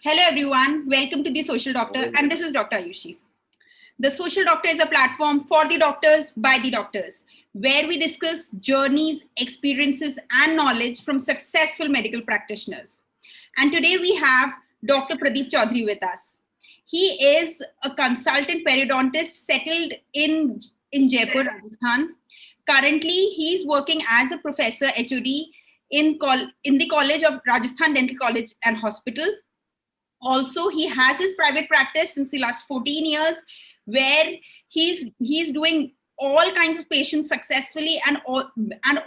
Hello everyone, welcome to The Social Doctor, and this is Dr. Ayushi. The Social Doctor is a platform for the doctors by the doctors, where we discuss journeys, experiences, and knowledge from successful medical practitioners. And today we have Dr. Pradeep Chaudhary with us. He is a consultant periodontist settled in Jaipur, Rajasthan. Currently, he's working as a professor HOD in the College of Rajasthan Dental College and Hospital. Also, he has his private practice since the last 14 years, where he's doing all kinds of patients successfully, and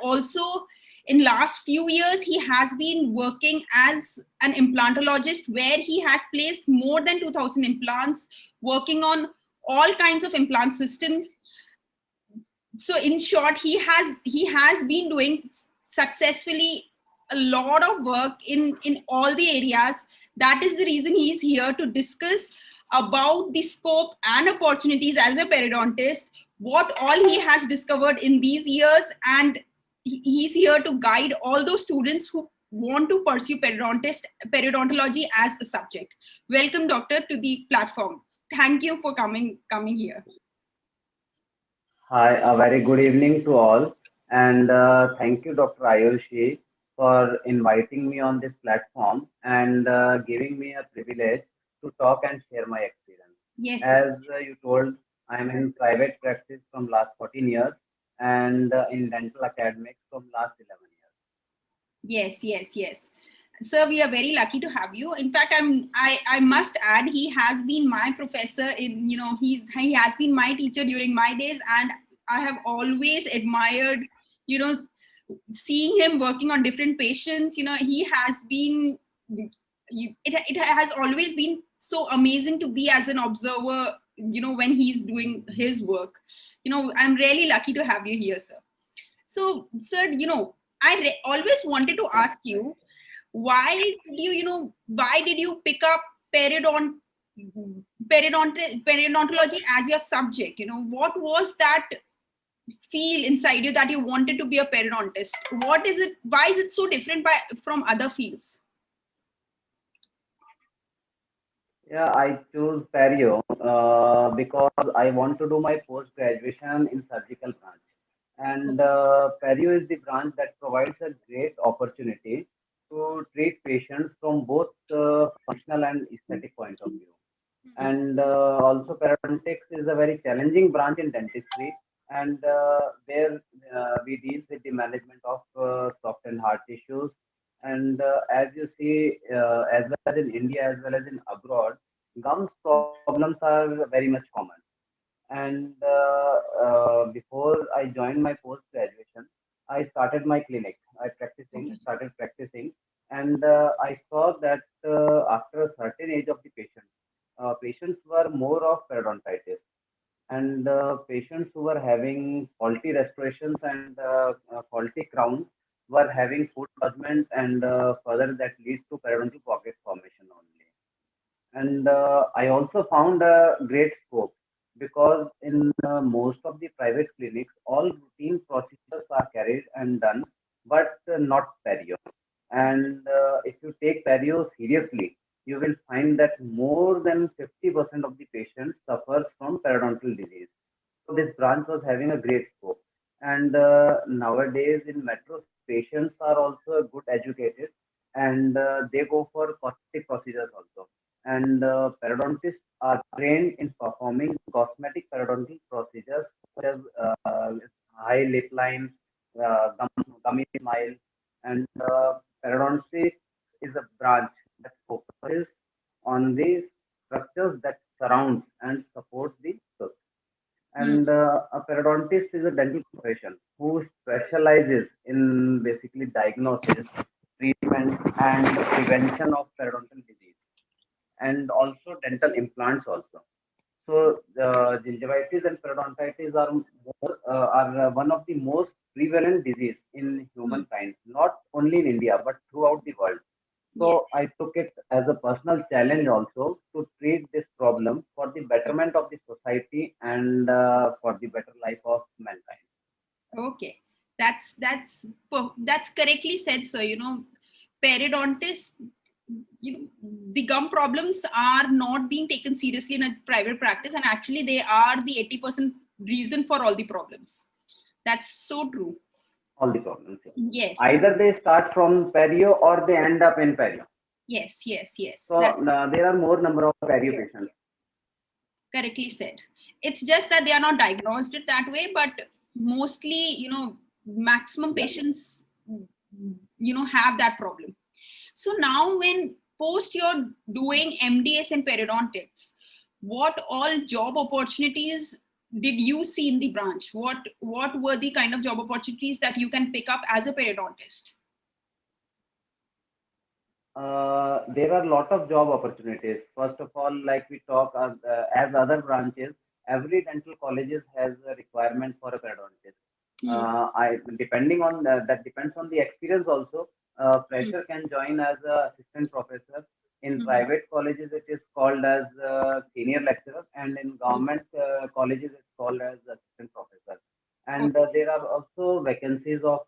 also in last few years he has been working as an implantologist, where he has placed more than 2000 implants, working on all kinds of implant systems. So in short, he has been doing successfully a lot of work in all the areas. That is the reason he is here to discuss about the scope and opportunities as a periodontist, what all he has discovered in these years, and he's here to guide all those students who want to pursue periodontology as a subject. Welcome, doctor, to the platform. Thank you for coming here. Hi, a very good evening to all, and thank you, Dr. Ayushi, for inviting me on this platform and giving me a privilege to talk and share my experience. Yes, sir. As you told, I'm in private practice from last 14 years and in dental academics from last 11 years. Yes. Sir, we are very lucky to have you. In fact, I must add, he has been my professor in, he has been my teacher during my days, and I have always admired, you know, seeing him working on different patients. He has been, it has always been so amazing to be as an observer, when he's doing his work. I'm really lucky to have you here, sir. So, sir, always wanted to ask you, why why did you pick up periodontology as your subject? What was that feel inside you that you wanted to be a periodontist? What is it? Why is it so different from other fields? Yeah, I chose Perio because I want to do my post graduation in surgical branch. And Perio is the branch that provides a great opportunity to treat patients from both functional and aesthetic point of view. And also, periodontics is a very challenging branch in dentistry, and there we deal with the management of soft and hard tissues. And as you see, as well as in India as well as in abroad, gums problems are very much common. And before I joined my post graduation, I started my clinic. Started practicing, and I saw that after a certain age of the patient, patients were more of periodontitis, and patients who were having faulty restorations and faulty crowns were having food lodgement, and further that leads to periodontal pocket formation only. And I also found a great scope because in most of the private clinics, all routine procedures are carried and done, but not perio. And if you take perio seriously, you will find that more than 50% of the patients suffers from periodontal disease. So this branch was having a great scope. And nowadays in metros, patients are also good educated, and they go for cosmetic procedures also. And periodontists are trained in performing cosmetic periodontal procedures such as high lip line, gummy smile, and periodontics is a branch that focuses on the structures that surround and support the tooth. Hmm. And a periodontist is a dental profession who specializes in basically diagnosis, treatment, and prevention of periodontal disease, and also dental implants also. So gingivitis and periodontitis are one of the most prevalent disease in Hmm. humankind, not only in India but throughout the world. Yes. So I took it as a personal challenge also to treat this problem for the betterment of the society and for the better life of mankind. Okay, that's correctly said, sir. Periodontist. the gum problems are not being taken seriously in a private practice, and actually they are the 80% reason for all the problems. That's so true. All the problems. Yeah. Yes, Either they start from perio or they end up in perio. yes, yes, yes. So That's there are more number of perio patients. correctly said. It's just that they are not diagnosed it that way, but mostly, maximum Yeah. patients, have that problem. So now when post you're doing MDS and periodontics, what all job opportunities did you see in the branch? What were the kind of job opportunities that you can pick up as a periodontist? There are a lot of job opportunities. First of all, like we talk as other branches, every dental colleges has a requirement for a periodontist. Hmm. I depending on that depends on the experience also. Hmm. Fresher can join as a assistant professor. In Hmm. private colleges, it is called as senior lecturer, and in Hmm. government colleges, it's called as assistant professor. And Okay. there are also vacancies of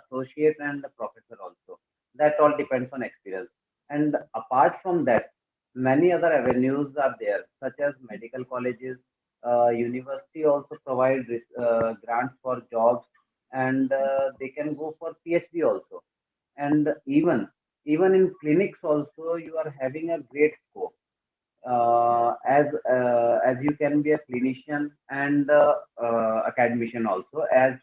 associate and professor also. That all depends on experience. And apart from that, many other avenues are there, such as medical colleges, university also provide grants for jobs, and they can go for PhD also. And even in clinics also, you are having a great scope. As you can be a clinician and academician also, as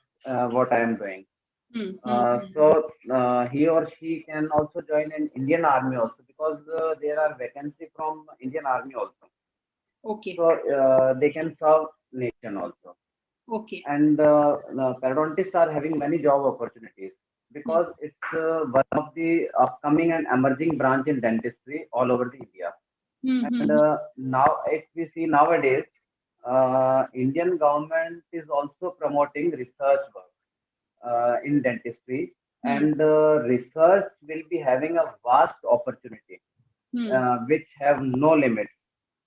what I am doing. Hmm. Hmm. Hmm. He or she can also join an Indian Army also, because there are vacancy from Indian Army also. Okay. So they can serve nation also. Okay. And periodontists are having many job opportunities, Hmm. because it's one of the upcoming and emerging branch in dentistry all over the India. Hmm. And Hmm. now, if we see nowadays, Indian government is also promoting research work in dentistry, Hmm. and research will be having a vast opportunity, Hmm. which have no limits,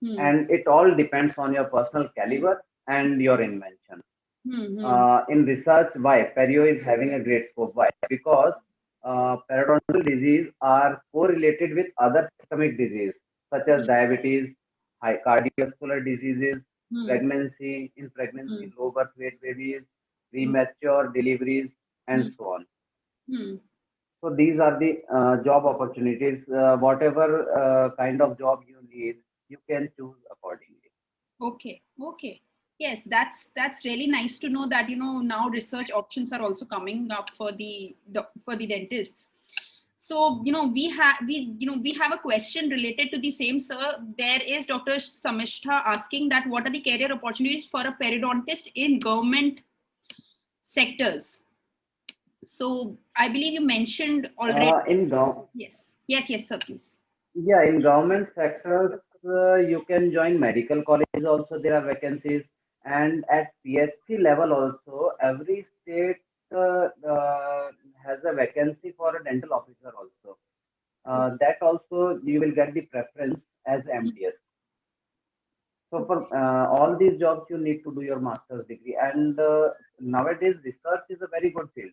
Hmm. and it all depends on your personal caliber and your invention. Hmm. Hmm. In research, why perio is having a great scope? Why? Because periodontal disease are correlated with other systemic disease, such as diabetes, high cardiovascular diseases, Hmm. pregnancy, in Hmm. pregnancy, low birth weight babies, premature deliveries, Hmm. and so on. Hmm. So these are the job opportunities. Whatever kind of job you need, you can choose accordingly. Okay, okay. Yes, that's really nice to know that now research options are also coming up for the dentists. So we have a question related to the same, sir. There is Dr. Samishta asking that what are the career opportunities for a periodontist in government sectors? So I believe you mentioned already. In gov Yes, yes, yes, sir. Please. Yeah, in government sectors, you can join medical colleges also, there are vacancies. And at PSC level also, every state has a vacancy for a dental officer also. That also you will get the preference as MDS. So for all these jobs, you need to do your master's degree. And nowadays, research is a very good field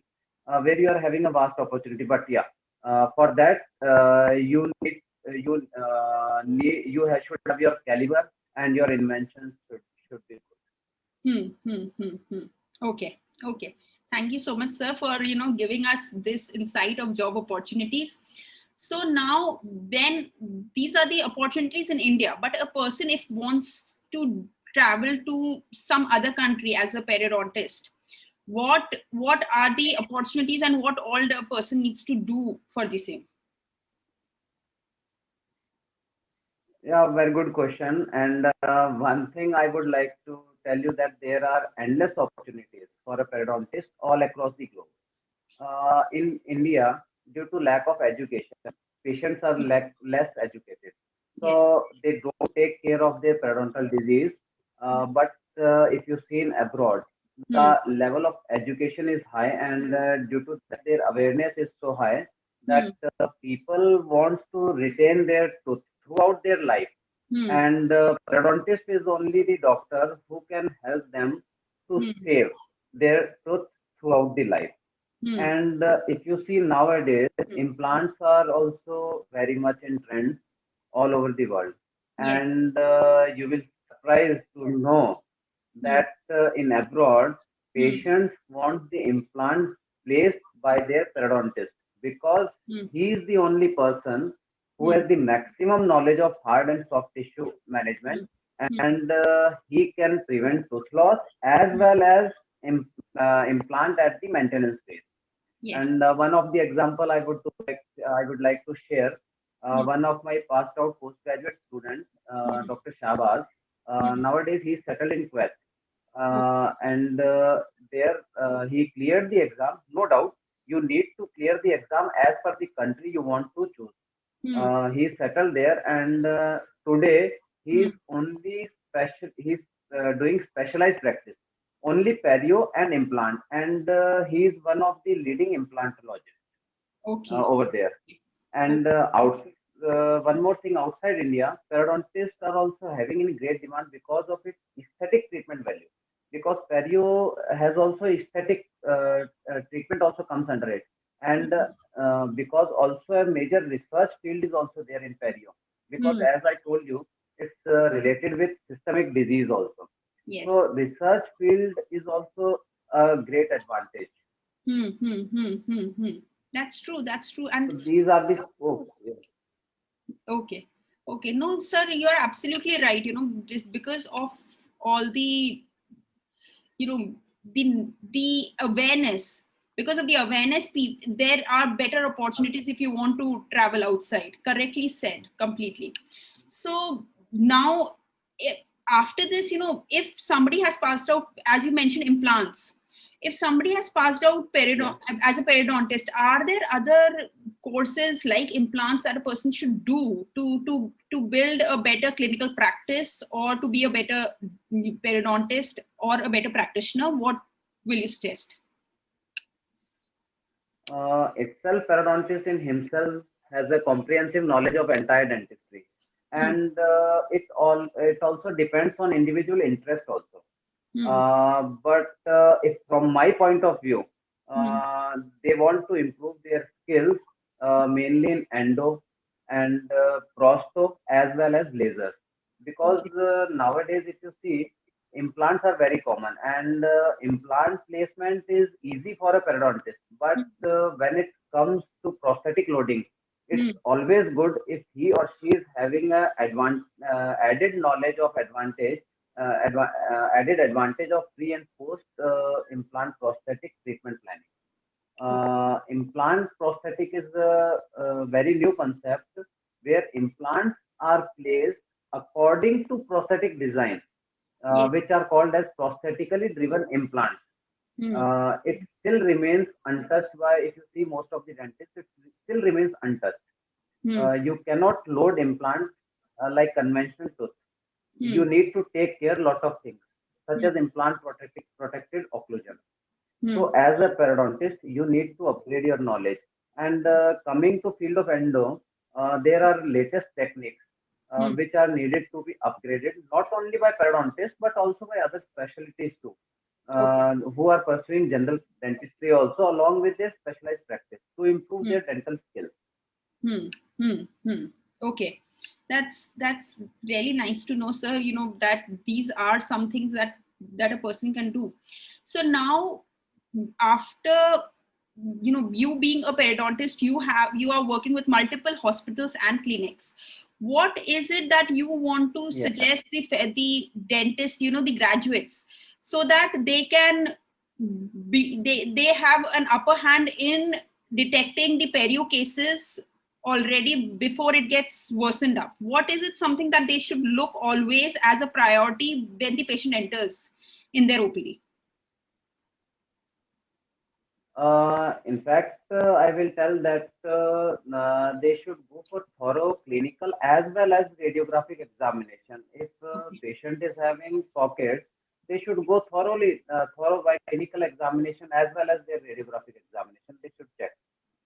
where you are having a vast opportunity. But yeah, for that, should have your caliber, and your inventions should be good. Hmm, hmm, hmm, hmm. Okay, okay. Thank you so much, sir, for giving us this insight of job opportunities. So now, when these are the opportunities in India, but a person if wants to travel to some other country as a periodontist, what are the opportunities and what all the person needs to do for the same? Yeah, very good question. And one thing I would like to tell you, that there are endless opportunities for a periodontist all across the globe. In India, due to lack of education, patients are less educated. Yes. So they don't take care of their periodontal disease. But if you see in abroad, Hmm, the level of education is high, and due to that, their awareness is so high hmm, that people want to retain their tooth throughout their life. hmm, And periodontist is only the doctor who can help them to hmm, save their tooth throughout the life. Hmm. And if you see nowadays, implants are also very much in trend all over the world. Yes. And you will surprised to know Hmm. that in abroad, Hmm. patients want the implant placed by their periodontist because Hmm. he is the only person who Hmm. has the maximum knowledge of hard and soft tissue management, Hmm. Hmm. and he can prevent tooth loss as well as implant at the maintenance phase. Yes. And one of the example I would like to share. Hmm. One of my passed out postgraduate student, Hmm. Dr. Shahbaz. Hmm. Nowadays, he's settled in Kuwait, Okay. and there he cleared the exam. No doubt, you need to clear the exam as per the country you want to choose. Hmm. He's settled there, and today Hmm. he's only special. He's doing specialized practice, only perio and implant, and he's one of the leading implantologists Okay. over there. Okay. And one more thing, outside India, periodontists are also having in great demand because of its aesthetic treatment value. Because perio has also aesthetic treatment also comes under it, and because also a major research field is also there in perio. Because Hmm. as I told you, it's related with systemic disease also. Yes. So research field is also a great advantage. Hmm. Hmm. Hmm. Hmm. Hmm. That's true. That's true. And So these are the scope. okay. Okay. No, sir, you're absolutely right. Because of all the, you know, the awareness, because of the awareness, there are better opportunities if you want to travel outside. Correctly said, completely. So now, after this, if somebody has passed out, as you mentioned, implants, if somebody has passed out Yeah. as a periodontist, are there other courses like implants that a person should do to build a better clinical practice, or to be a better periodontist or a better practitioner? What will you suggest? Itself, periodontist in himself has a comprehensive knowledge of entire dentistry, Hmm. and it also depends on individual interest also. Hmm. But if from my point of view, Hmm. they want to improve their skills mainly in endo and prosto as well as lasers, because Okay. nowadays if you see, implants are very common, and implant placement is easy for a periodontist. But when it comes to prosthetic loading, it's Hmm. always good if he or she is having a added knowledge of added advantage of pre and post implant prosthetic treatment planning. Implant prosthetic is a very new concept where implants are placed according to prosthetic design, Yes. which are called as prosthetically driven implants. Hmm. It still remains untouched by, if you see most of the dentists, it still remains untouched. Hmm. You cannot load implant like conventional tooth. Hmm. You need to take care lot of things, such Hmm. as implant protected occlusion. So Hmm. as a periodontist, you need to upgrade your knowledge. And coming to field of endo, there are latest techniques Hmm. which are needed to be upgraded, not only by periodontists but also by other specialties too, Okay. who are pursuing general dentistry also along with their specialized practice to improve Hmm. their dental skills. Hmm. Hmm. Hmm. Okay. That's really nice to know, sir. That these are some things that a person can do. So now, after you being a periodontist, you are working with multiple hospitals and clinics. What is it that you want to Yeah. suggest the dentists, the graduates, so that they can they have an upper hand in detecting the perio cases already before it gets worsened up? What is it, something that they should look always as a priority when the patient enters in their OPD? In fact, I will tell that they should go for thorough clinical as well as radiographic examination. If Okay. patient is having pockets, they should go thorough by clinical examination as well as their radiographic examination. They should check.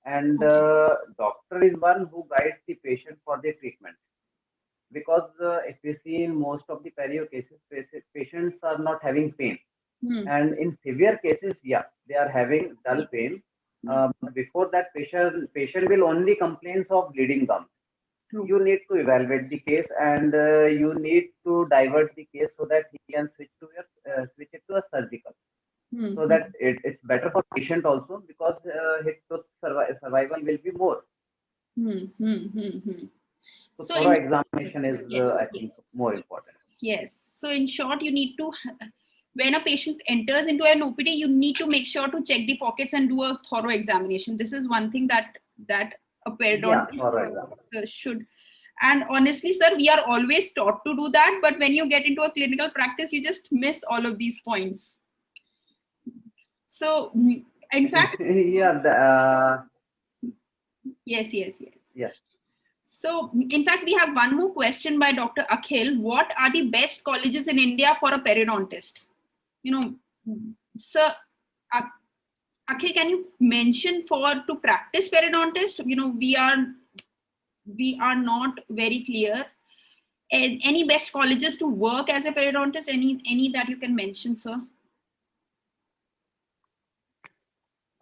And Okay. doctor is one who guides the patient for the treatment. Because if we see in most of the perio cases, patients are not having pain, Hmm. and in severe cases, yeah, they are having dull pain. Before that, patient will only complain of bleeding gums. True. You need to evaluate the case, and you need to divert the case so that he can switch it to a surgical, so that it's better for patient also, because his tooth survival will be more. So So thorough examination is, yes, I think, more important. yes. So in short, you need to, when a patient enters into an OPD, you need to make sure to check the pockets and do a thorough examination. This is one thing that a Yeah, periodontist thorough exam. should. And honestly, sir, we are always taught to do that, but when you get into a clinical practice, you just miss all of these points. So in fact, Yeah, yes. yeah. So, in fact, we have one more question by Dr. Akhil. What are the best colleges in India for a periodontist? You know, sir, Akhil, can you mention for to practice periodontist? You know, we are not very clear. And any best colleges to work as a periodontist? Any that you can mention, sir?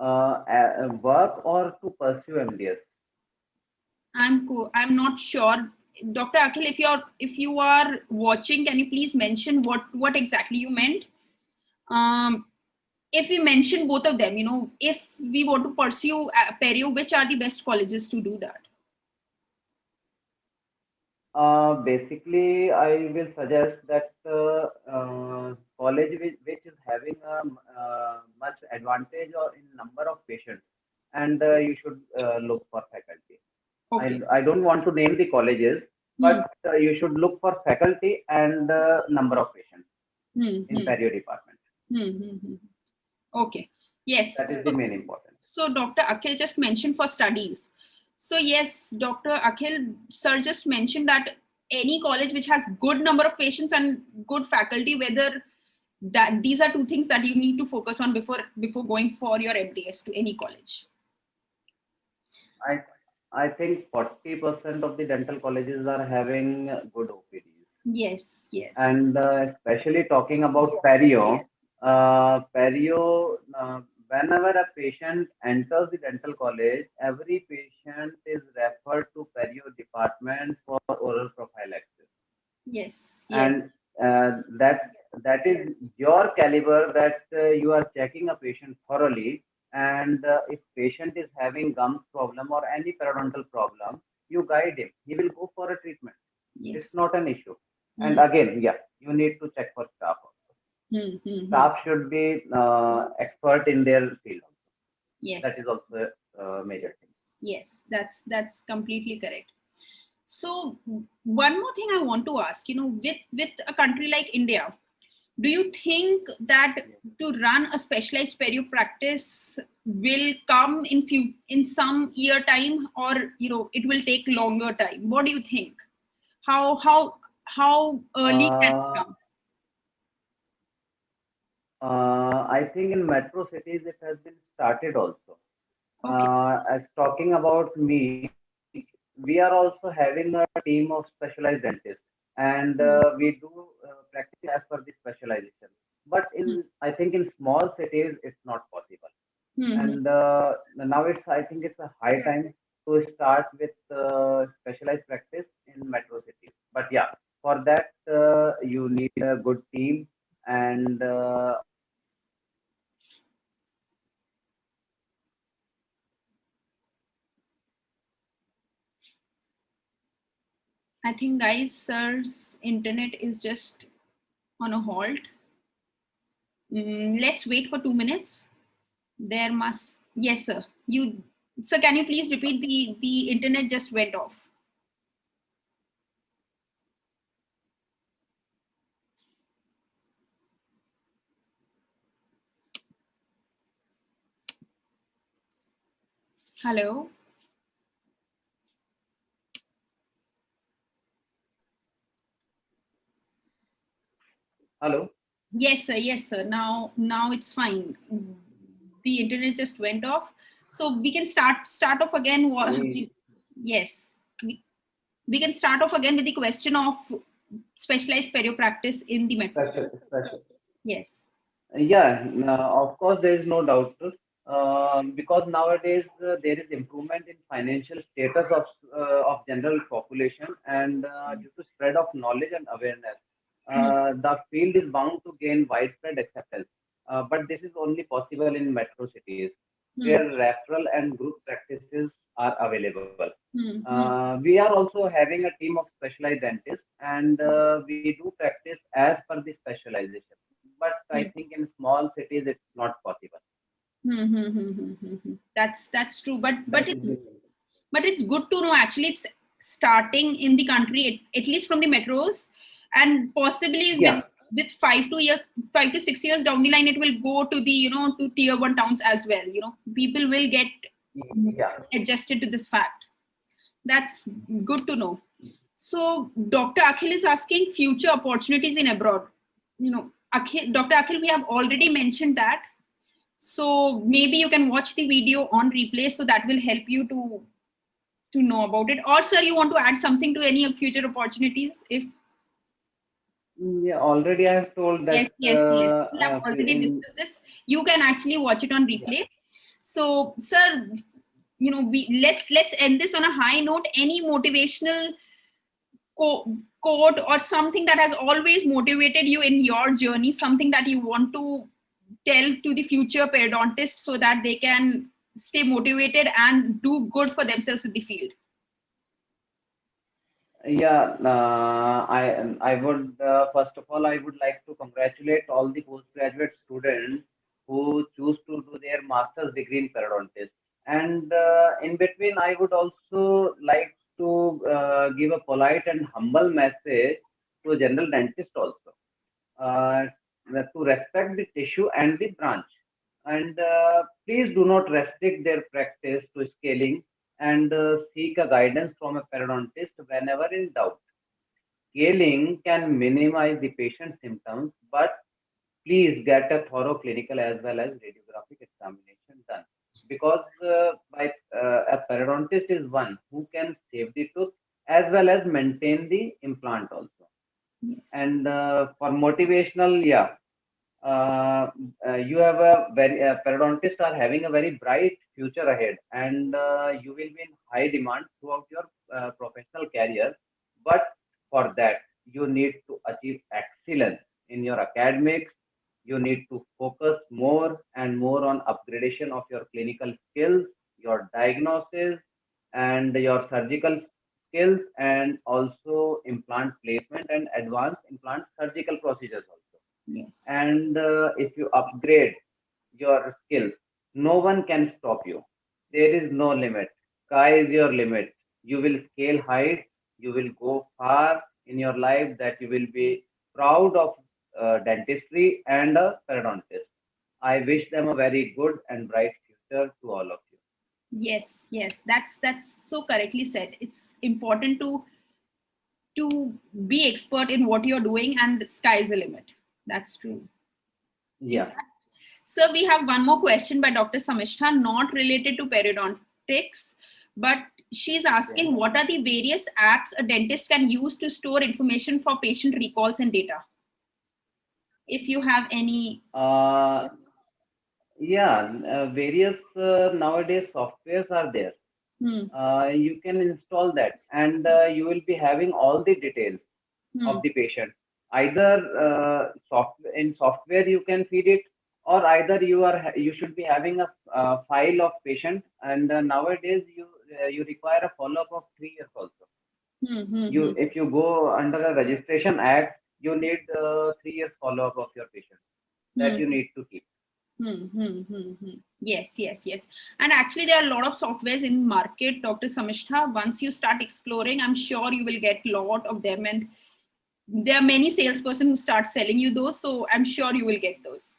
Work or to pursue MDS? I'm not sure. Dr. Akhil, if you are watching, can you please mention what exactly you meant? If we mention both of them, if we want to pursue perio, which are the best colleges to do that? Basically, I will suggest that college which is having a much advantage or in number of patients, and you should look for faculty. Okay. I don't want to name the colleges, but you should look for faculty and number of patients in perio department. Okay. Yes. That is the main important. So Dr. Akhil just mentioned for studies. So yes, Dr. Akhil, sir just mentioned that any college which has good number of patients and good faculty, whether that these are two things that you need to focus on before going for your MDS to any college. I I think 40% of the dental colleges are having good OPDs. Yes. And especially talking about perio, whenever a patient enters the dental college, every patient is referred to perio department for oral prophylaxis. Yes. And that is your caliber, that you are checking a patient thoroughly, and if patient is having gums problem or any periodontal problem, you guide him. He will go for a treatment. It's not an issue. And again, yeah, you need to check for staff also. Staff should be expert in their field also. Yes. That is also a major thing. Yes, that's completely correct. So one more thing I want to ask, with a country like India, do you think that to run a specialized perio practice will come in some year time, or it will take longer time? What do you think? How early can it come? I think in metro cities it has been started also. Okay. As talking about me, we are also having a team of specialized dentists, and we do practice as per the specialization. But I think in small cities it's not possible. And now I think it's a high time to start with specialized practice in metro cities. But yeah, for that you need a good team, and I think, guys, sir's internet is just on a halt. Let's wait for 2 minutes. Yes, sir. Sir, can you please repeat? The internet just went off. Hello. hello. Yes, sir. Yes, sir. Now it's fine. The internet just went off, so we can start off again. Yes, we can start off again with the question of specialized perio practice in the metro. Special. Yes. Yeah, of course, there is no doubt. because nowadays there is improvement in financial status of general population, and due to spread of knowledge and awareness, Hmm. the field is bound to gain widespread acceptance. But this is only possible in metro cities where Hmm. referral and group practices are available. Hmm. Hmm. We are also having a team of specialized dentists, and we do practice as per the specialization. But I Hmm. think in small cities it's not possible. Hmm. Hmm. Hmm. Hmm. Hmm. Hmm. That's true, but That is the it's good to know actually it's starting in the country at least from the metros, and possibly yeah, with 5 to 6 years down the line it will go to the to tier 1 towns as well. People will get yeah, adjusted to this fact. That's good to know. So Dr. Akhil is asking future opportunities in abroad. Dr. Akhil, we have already mentioned that, so maybe you can watch the video on replay, so that will help you to know about it. Or sir, you want to add something to any of future opportunities? If yeah. Already I have told that yes, yes, yes, we have already in discussed this. You can actually watch it on yeah. replay. So sir, we let's end this on a high note. Any motivational quote or something that has always motivated you in your journey, something that you want to tell to the future periodontists so that they can stay motivated and do good for themselves in the field? Yeah, I would first of all I would like to congratulate all the postgraduate students who choose to do their master's degree in periodontist. And in between, I would also like to give a polite and humble message to general dentist also, uh, to respect the tissue and the branch. And please do not restrict their practice to scaling, and seek a guidance from a periodontist whenever in doubt. Scaling can minimize the patient's symptoms, but please get a thorough clinical as well as radiographic examination done. Because a periodontist is one who can save the tooth as well as maintain the implant also. Yes. And for motivational, yeah, uh, you have a very periodontists are having a very bright future ahead, and you will be in high demand throughout your professional career. But for that, you need to achieve excellence in your academics. You need to focus more and more on upgradation of your clinical skills, your diagnosis, and your surgical skills, and also implant placement and advanced implant surgical procedures also. Yes. And if you upgrade your skills, no one can stop you. There is no limit. Sky is your limit. You will scale heights. You will go far in your life, that you will be proud of dentistry and a periodontist. I wish them a very good and bright future to all of you. Yes, yes, that's so correctly said. It's important to be expert in what you're doing, and the sky is the limit. That's true. In Yeah. fact, so we have one more question by Dr. Samishta, not related to periodontics, but she's Okay. asking what are the various apps a dentist can use to store information for patient recalls and data? If you have any. Uh, yeah, various nowadays softwares are there. Hmm. You can install that, and you will be having all the details Hmm. of the patient. Either in software you can feed it, or either you should be having a file of patient. And nowadays you require a follow up of 3 years also. Hmm. Hmm. You Hmm. If you go under a registration act, you need 3 years follow up of your patient, that Hmm. you need to keep. Hmm, hmm, hmm, hmm. Yes, yes, yes. And actually, there are a lot of softwares in market, Dr. Samishta. Once you start exploring, I'm sure you will get a lot of them. And there are many salesperson who start selling you those. So I'm sure you will get those.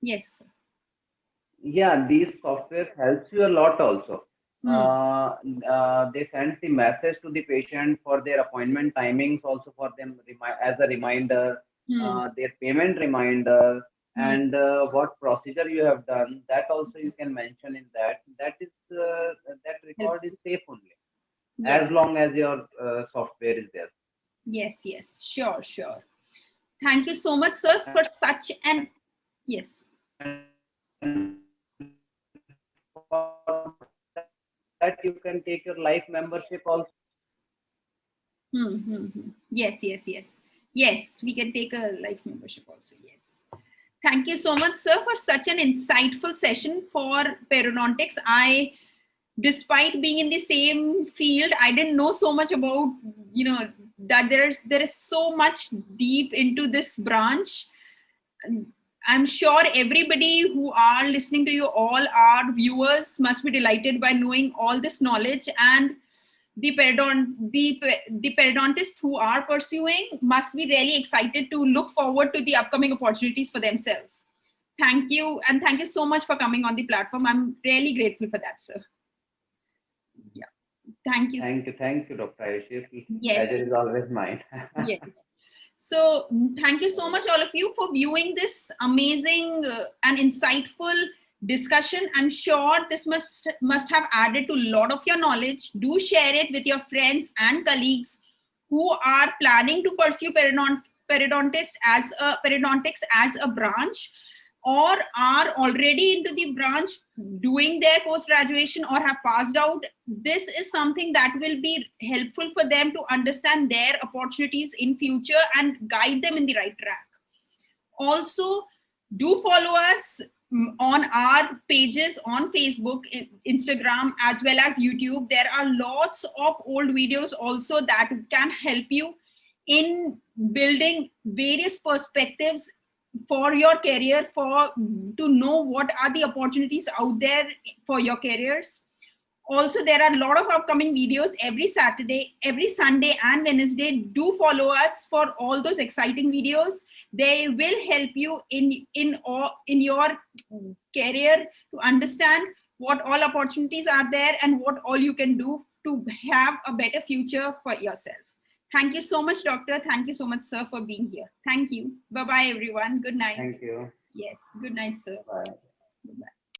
Yes. Yeah, these software helps you a lot also. Hmm, They send the message to the patient for their appointment timings, also for them as a reminder, hmm, their payment reminder, hmm. and what procedure you have done. That also you can mention in that. That Help. record is safe only Yes, as long as your software is there. yes, yes. Sure, sure. Thank you so much, sirs, for such an. Yes. And that you can take your life membership also. Yes, yes, yes. Yes, we can take a life membership also. Yes. Thank you so much, sir, for such an insightful session for Periodontics. Despite being in the same field, I didn't know so much about, that there is so much deep into this branch. I'm sure everybody who are listening to you, all our viewers, must be delighted by knowing all this knowledge, and the periodontists who are pursuing must be really excited to look forward to the upcoming opportunities for themselves. Thank you, and thank you so much for coming on the platform. I'm really grateful for that, sir. Yeah, thank you. Thank you, Dr. Ayushi. Yes. Pleasure is always mine. Yes. So thank you so much, all of you, for viewing this amazing and insightful discussion. I'm sure this must have added to a lot of your knowledge. Do share it with your friends and colleagues who are planning to pursue periodontics as a branch, or are already into the branch doing their post graduation or have passed out. This is something that will be helpful for them to understand their opportunities in future and guide them in the right track. Also, do follow us on our pages on Facebook, Instagram, as well as YouTube. There are lots of old videos also that can help you in building various perspectives for your career, to know what are the opportunities out there for your careers. Also, there are a lot of upcoming videos every Saturday, every Sunday and Wednesday. Do follow us for all those exciting videos. They will help you in your career to understand what all opportunities are there and what all you can do to have a better future for yourself. Thank you so much, doctor. Thank you so much, sir, for being here. Thank you. Bye-bye, everyone. Good night. Thank you. Yes. Good night, sir. Bye.